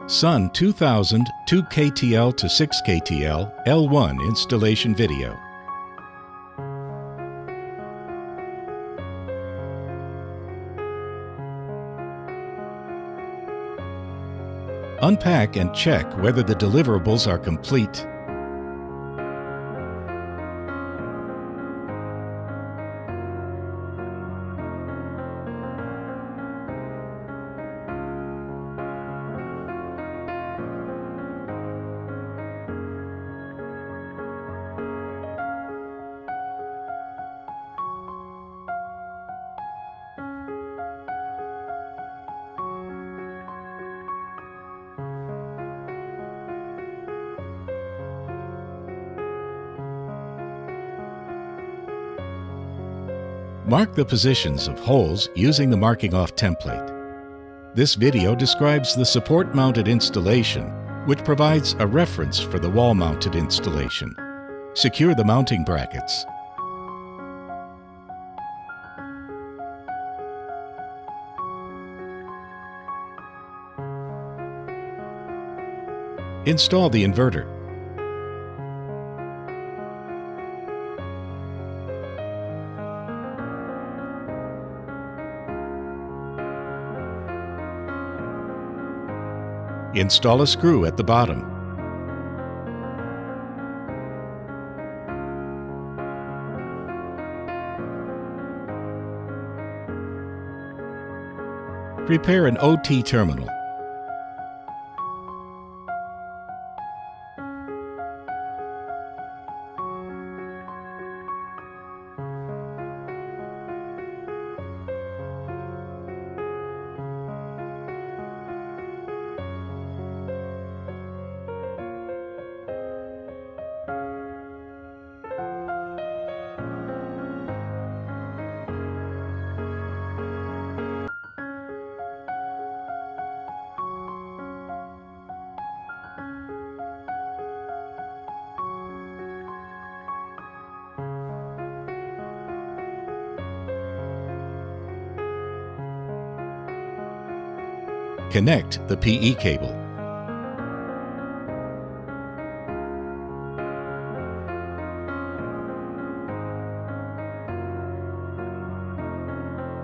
SUN2000 2KTL to 6KTL L1 installation video. Unpack and check whether the deliverables are complete. Mark the positions of holes using the marking off template. This video describes the support-mounted installation, which provides a reference for the wall-mounted installation. Secure the mounting brackets. Install the inverter. Install a screw at the bottom. Prepare an OT terminal. Connect the PE cable.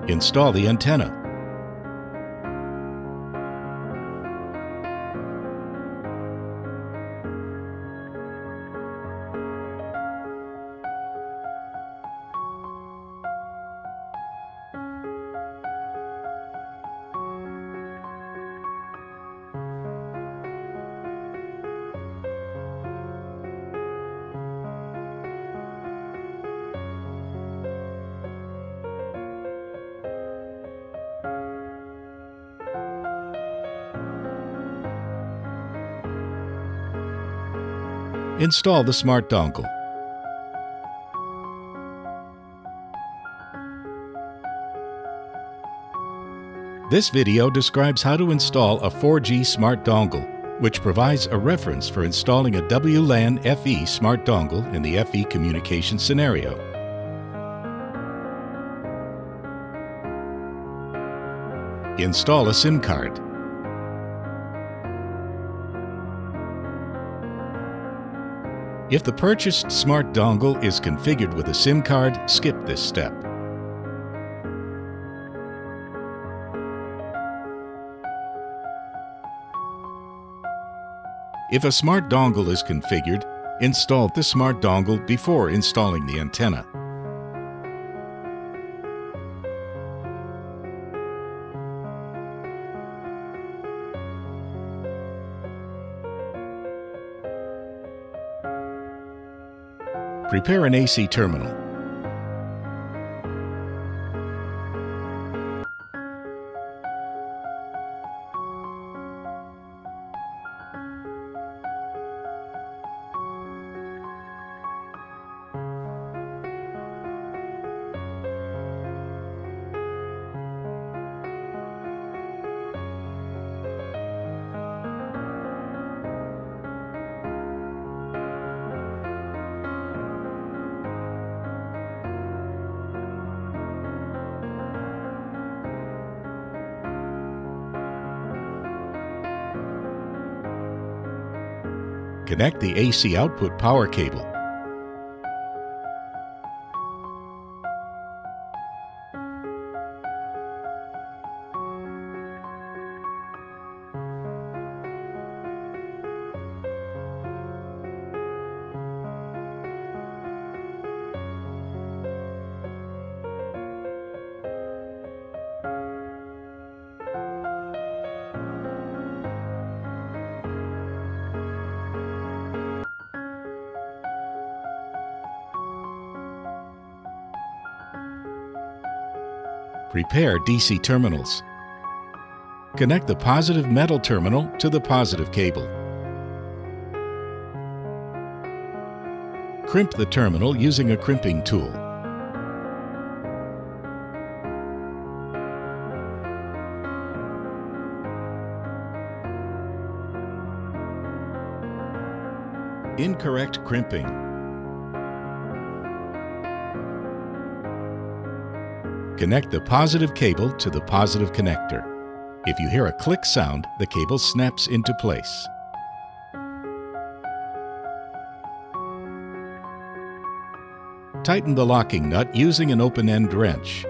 Install the antenna. Install the smart dongle. This video describes how to install a 4G smart dongle, which provides a reference for installing a WLAN FE smart dongle in the FE communication scenario. Install a SIM card. If the purchased smart dongle is configured with a SIM card, skip this step. If a smart dongle is configured, install the smart dongle before installing the antenna. Prepare an AC terminal. Connect the AC output power cable. Prepare DC terminals. Connect the positive metal terminal to the positive cable. Crimp the terminal using a crimping tool. Incorrect crimping. Connect the positive cable to the positive connector. If you hear a click sound, the cable snaps into place. Tighten the locking nut using an open-end wrench.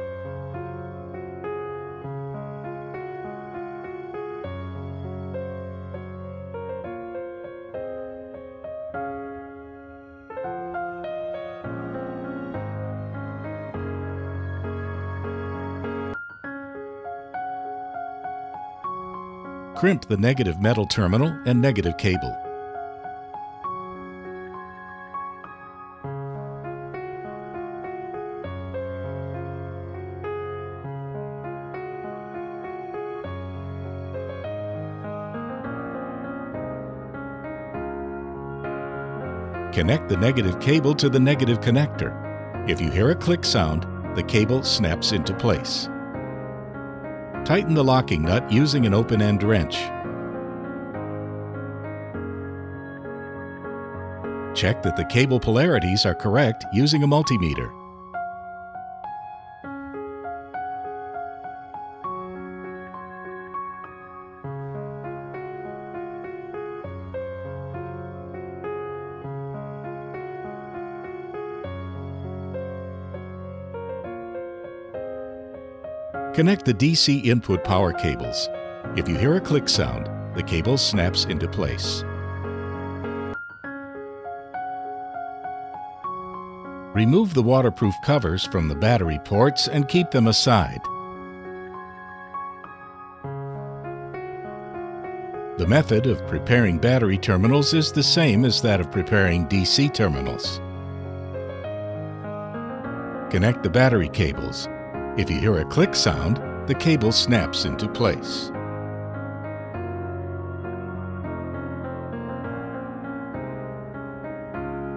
Crimp the negative metal terminal and negative cable. Connect the negative cable to the negative connector. If you hear a click sound, the cable snaps into place. Tighten the locking nut using an open-end wrench. Check that the cable polarities are correct using a multimeter. Connect the DC input power cables. If you hear a click sound, the cable snaps into place. Remove the waterproof covers from the battery ports and keep them aside. The method of preparing battery terminals is the same as that of preparing DC terminals. Connect the battery cables. If you hear a click sound, the cable snaps into place.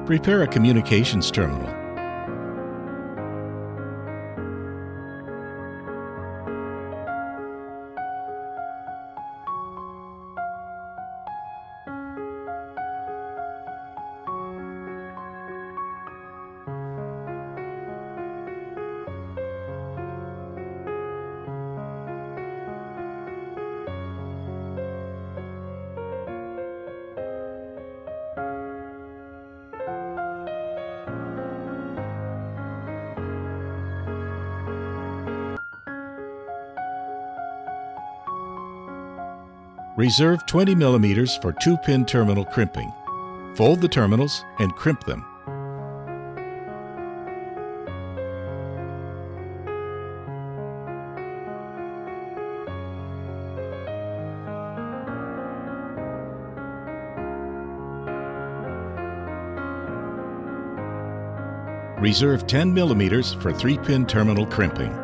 Prepare a communications terminal. Reserve 20 mm for 2-pin terminal crimping. Fold the terminals and crimp them. Reserve 10 mm for 3-pin terminal crimping.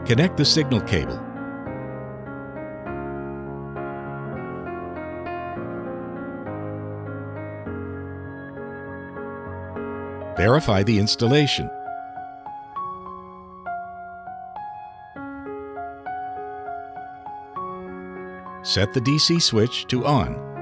Connect the signal cable. Verify the installation. Set the DC switch to on.